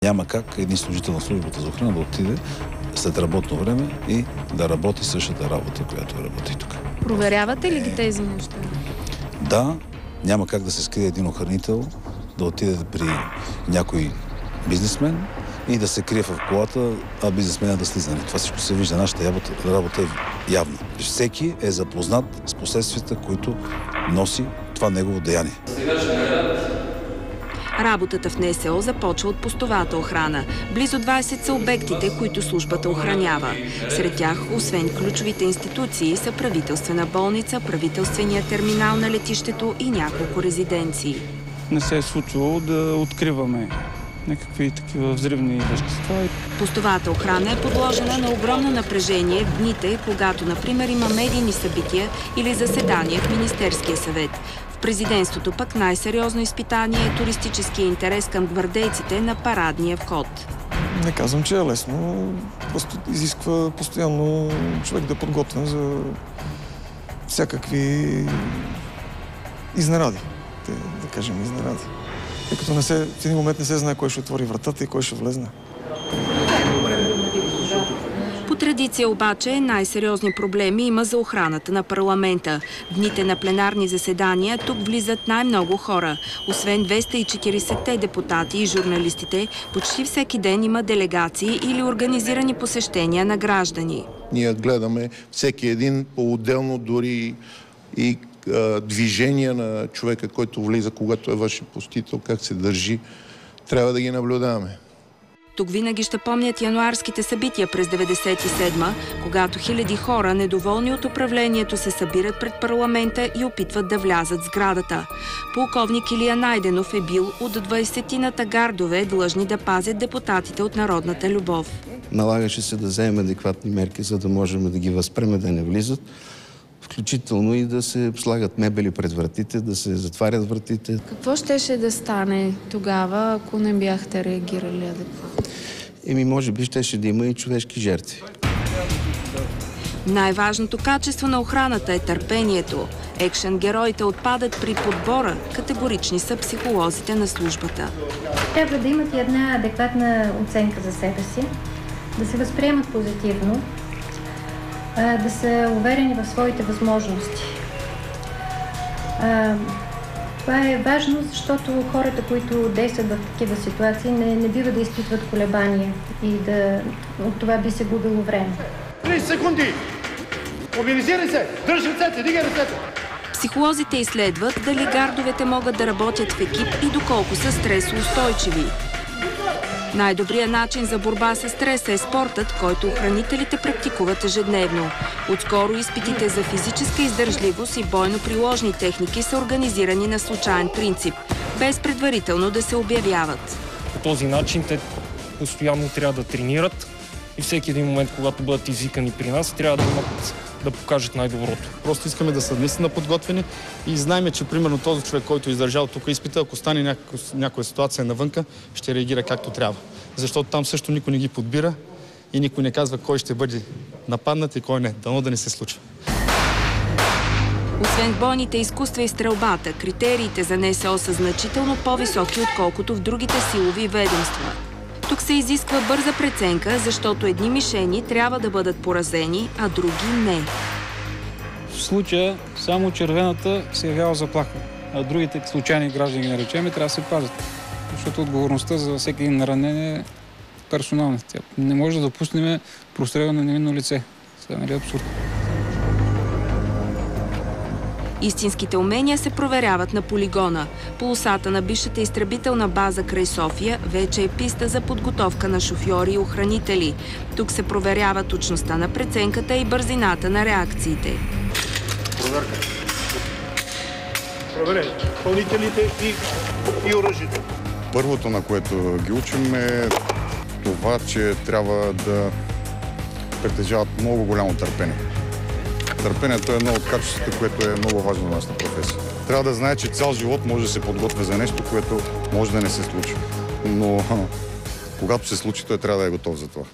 Няма как един служител на службата за охрана да отиде след работно време и да работи същата работа, която работи тук. Проверявате ли ги тези неща? Да, няма как да се скрие един охранител, да отиде при някой бизнесмен и да се крие в колата, а бизнесмена да слиза. Това всичко се вижда. Нашата работа е явна. Всеки е запознат с последствията, които носи това негово деяние. Работата в НСО започва от постовата охрана. Близо 20 са обектите, които службата охранява. Сред тях, освен ключовите институции, са правителствена болница, правителствения терминал на летището и няколко резиденции. Не се е случвало да откриваме някакви такива взривни вещества. Постовата охрана е подложена на огромно напрежение в дните, когато, например, има медийни събития или заседания в Министерския съвет. В президентството пък най-сериозно изпитание е туристическия интерес към гвардейците на парадния вход. Не казвам, че е лесно. Просто изисква постоянно човек да е подготвен за всякакви изненади. Да кажем изненади. Тъй като в един момент не се знае кой ще отвори вратата и кой ще влезне. По традиция обаче най-сериозни проблеми има за охраната на парламента. В дните на пленарни заседания тук влизат най-много хора. Освен 240-те депутати и журналистите, почти всеки ден има делегации или организирани посещения на граждани. Ние гледаме всеки един по-отделно, дори и движения на човека, който влиза, когато е вашия посетител, как се държи. Трябва да ги наблюдаваме. Тук винаги ще помнят януарските събития през 1997, когато хиляди хора, недоволни от управлението, се събират пред парламента и опитват да влязат в сградата. Полковник Илия Найденов е бил от 20-тината гардове, длъжни да пазят депутатите от народната любов. Налагаше се да вземем адекватни мерки, за да можем да ги възпреме да не влизат. Включително и да се слагат мебели пред вратите, да се затварят вратите. Какво щеше да стане тогава, ако не бяхте реагирали адекватно? Може би щеше да има и човешки жертви. Най-важното качество на охраната е търпението. Екшън героите отпадат при подбора. Категорични са психолозите на службата. Трябва да имат и една адекватна оценка за себе си, да се възприемат позитивно, да са уверени в своите възможности. Това е важно, защото хората, които действат в такива ситуации, не бива да изпитват колебания и от това би се губило време. 30 секунди! Мобилизирай се! Дръж ръцете! Дигай ръцете! Психолозите изследват дали гардовете могат да работят в екип и доколко са стресоустойчиви. Най-добрият начин за борба с стреса е спортът, който охранителите практикуват ежедневно. Отскоро изпитите за физическа издържливост и бойно-приложни техники са организирани на случайен принцип, без предварително да се обявяват. По този начин те постоянно трябва да тренират и всеки един момент, когато бъдат извикани при нас, трябва да имат да покажат най-доброто. Просто искаме да са наистина подготвени и знаем, че примерно този човек, който е издържал тук изпита, ако стане някоя ситуация навънка, ще реагира както трябва. Защото там също никой не ги подбира и никой не казва кой ще бъде нападнат и кой не. Дано да не се случва. Освен бойните изкуства и стрелбата, критериите за НСО са значително по-високи, отколкото в другите силови ведомства. Тук се изисква бърза преценка, защото едни мишени трябва да бъдат поразени, а други не. В случая само червената се явява заплаха, а другите случайни граждани, наречем, трябва да се пазят. Защото отговорността за всеки един ранен е персонална. Не може да допуснем простреляне на невинно лице. Това е абсурд. Истинските умения се проверяват на полигона. Полосата на бившата изтребителна база край София вече е писта за подготовка на шофьори и охранители. Тук се проверява точността на преценката и бързината на реакциите. Проверка. Проверяй изпълнителите и оръжието. Първото, на което ги учим, е това, че трябва да притежават много голямо търпение. Търпението е едно от качествата, което е много важно в нашата професия. Трябва да знае, че цял живот може да се подготвя за нещо, което може да не се случи. Но когато се случи, той трябва да е готов за това.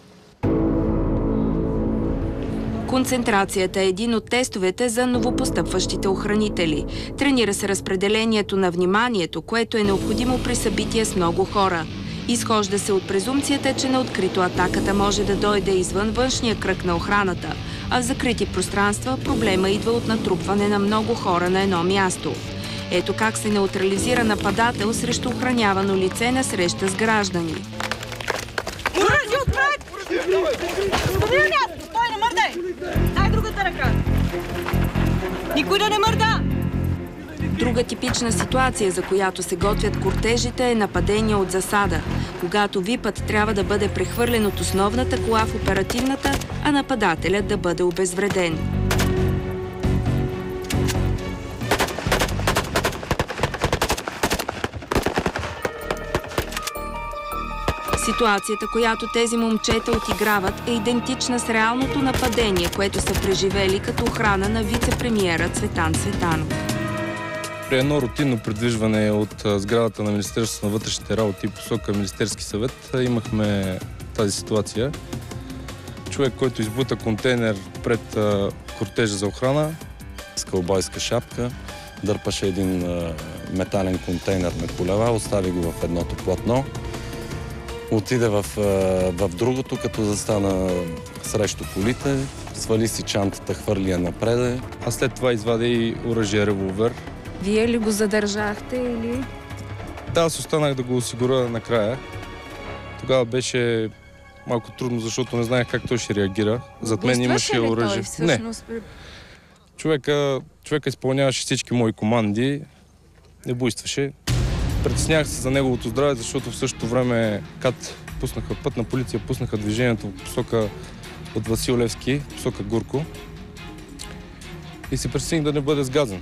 Концентрацията е един от тестовете за новопостъпващите охранители. Тренира се разпределението на вниманието, което е необходимо при събития с много хора. Изхожда се от презумпцията, че на открито атаката може да дойде извън външния кръг на охраната, а в закрити пространства проблема идва от натрупване на много хора на едно място. Ето как се неутрализира нападател срещу охранявано лице на среща с граждани. Урази отпред! Стани на място! Стой, не мърдай! Дай другата ръка! Никой да не мърда! Друга типична ситуация, за която се готвят кортежите, е нападение от засада, когато випът трябва да бъде прехвърлен от основната кола в оперативната, а нападателят да бъде обезвреден. Ситуацията, която тези момчета отиграват, е идентична с реалното нападение, което са преживели като охрана на вице-премиера Цветан Цветанов. При едно рутинно придвижване от сградата на Министерството на вътрешните работи посока Министерски съвет имахме тази ситуация. Човек, който избута контейнер пред кортежа за охрана, с кълбойска шапка, дърпаше един метален контейнер на колела, остави го в едното платно, отиде в другото, като застана срещу колите, свали си чантата, хвърли я напред, а след това извади оръжие револвер. Вие ли го задържахте или? Да, аз останах да го осигуря накрая. Тогава беше малко трудно, защото не знаех как той ще реагира. Зад мен имаше оръжие. Не. Човека изпълняваше всички мои команди, не буйстваше. Притеснявах се за неговото здраве, защото в същото време пътна полиция пуснаха движението в посока от Васил Левски, посока Гурко. И се притесних да не бъде сгазен.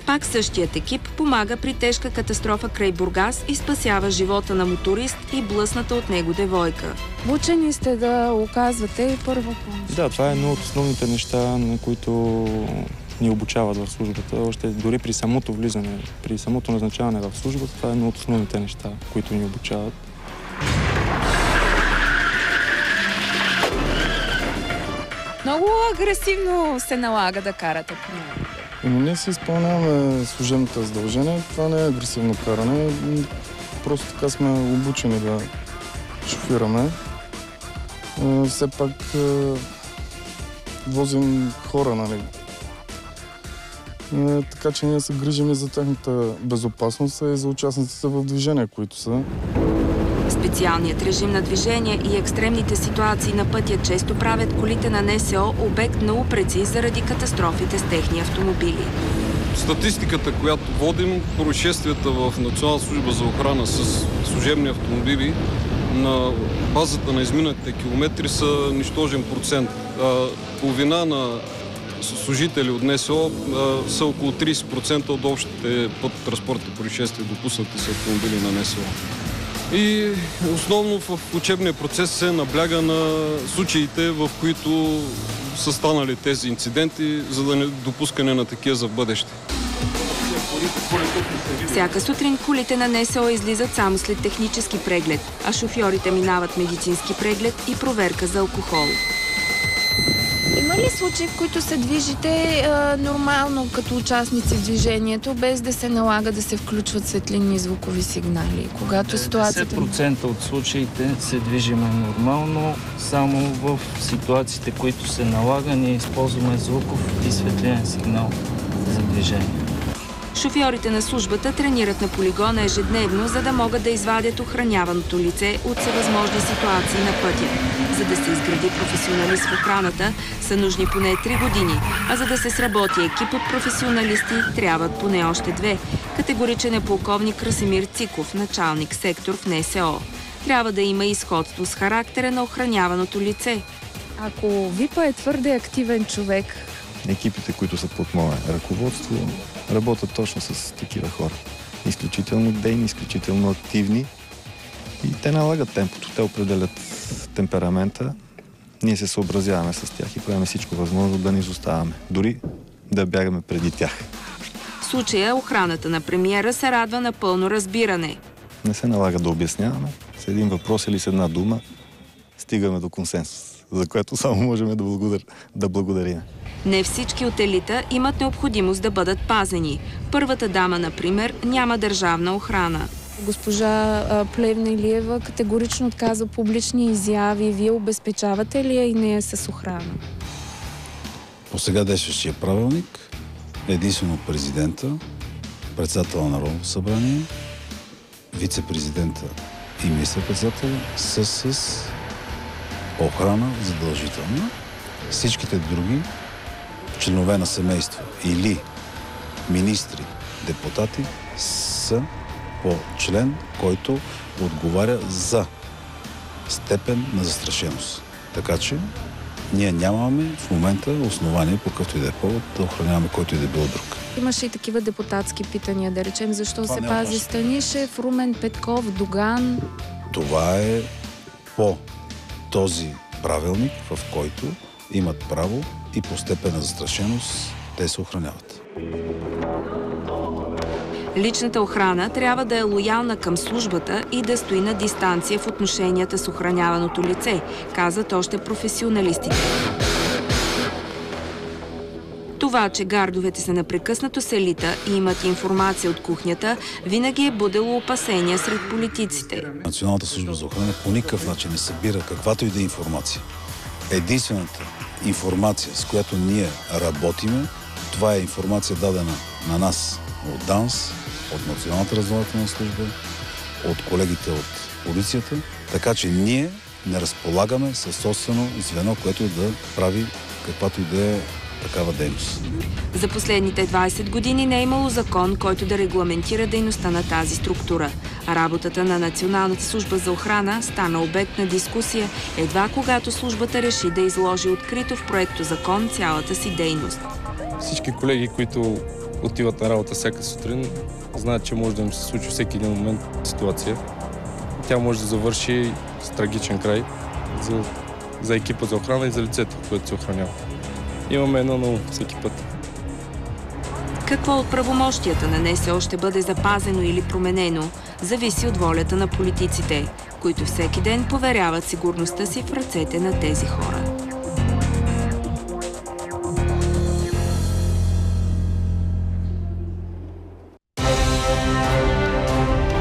Пак същият екип помага при тежка катастрофа край Бургас и спасява живота на моторист и блъсната от него девойка. Учени сте да оказвате и първа помощ. Да, това е едно от основните неща, на които ни обучават в службата. Още дори при самото влизане, при самото назначаване в службата, това е едно от основните неща, които ни обучават. Много агресивно се налага да карате по него. Ние си изпълняваме служебните задължения. Това не е агресивно каране. Просто така сме обучени да шофираме. Все пак возим хора, нали? Така че ние се грижим и за тяхната безопасност и за участниците в движение, които са. Специалният режим на движение и екстремните ситуации на пътя често правят колите на НСО обект на упреци заради катастрофите с техни автомобили. Статистиката, която водим, происшествията в Национална служба за охрана с служебни автомобили на базата на изминатите километри са нищожен процент. Половина на служители от НСО са около 30% от общите пътно-транспортни происшествия, допуснати с автомобили на НСО. И основно в учебния процес се набляга на случаите, в които са станали тези инциденти, за да не допускане на такива за бъдеще. Всяка сутрин колите на НСО излизат само след технически преглед, а шофьорите минават медицински преглед и проверка за алкохол. Има ли случаи, в които се движите нормално като участници в движението, без да се налага да се включват светлинни звукови сигнали? Когато ситуацията... 90% от случаите се движиме нормално, само в ситуациите, които се налага, ние използваме звуков и светлинен сигнал за движение. Шофьорите на службата тренират на полигона ежедневно, за да могат да извадят охраняваното лице от всевъзможни ситуации на пътя. За да се изгради професионалист в охраната, са нужни поне 3 години, а за да се сработи екип от професионалисти, трябват поне още 2. Категоричен е полковник Красимир Циков, началник сектор в НСО. Трябва да има и сходство с характера на охраняваното лице. Ако ВИП е твърде активен човек... Екипите, които са под мое ръководство, работят точно с такива хора. Изключително дейни, изключително активни и те налагат темпото. Те определят темперамента. Ние се съобразяваме с тях и правим всичко възможно да не изоставаме. Дори да бягаме преди тях. В случая охраната на премиера се радва на пълно разбиране. Не се налага да обясняваме. С един въпрос или с една дума стигаме до консенсус, за което само можем да благодарим. Не всички от елита имат необходимост да бъдат пазени. Първата дама, например, няма държавна охрана. Госпожа Плевнелиева категорично отказва публични изяви. Вие обезпечавате ли я и нея с охрана? По сега действащия правилник единствено президента, председател на Народното събрание, вице-президента и министър-председателя са с охрана задължителна. Всичките други членове на семейство или министри, депутати са по член, който отговаря за степен на застрашеност. Така че ние нямаме в момента основания по какъвто и да е повод да охраняваме който и да е бил друг. Имаше и такива депутатски питания, да речем, защо се пази Станишев, Румен, Петков, Доган. Това е по този правилник, в който имат право и по степен на застрашеност те се охраняват. Личната охрана трябва да е лоялна към службата и да стои на дистанция в отношенията с охраняваното лице, казват още професионалистите. Това, че гардовете са непрекъснато с елита и имат информация от кухнята, винаги е будило опасения сред политиците. Националната служба за охрана по никакъв начин не събира каквато и да е информация. Единствената информация, с която ние работиме, това е информация дадена на нас от ДАНС, от Националната разузнавателна служба, от колегите от полицията, така че ние не разполагаме със собствено звено, което да прави каквато и да е такава дейност. За последните 20 години не е имало закон, който да регламентира дейността на тази структура. А работата на Националната служба за охрана стана обект на дискусия едва когато службата реши да изложи открито в проекто закон цялата си дейност. Всички колеги, които отиват на работа всяка сутрин, знаят, че може да им се случи всеки един момент ситуация. Тя може да завърши с трагичен край за екипа за охрана и за лицето, което се охранява. Имаме едно на ум всеки път. Какво от правомощията на НСО ще бъде запазено или променено, зависи от волята на политиците, които всеки ден поверяват сигурността си в ръцете на тези хора.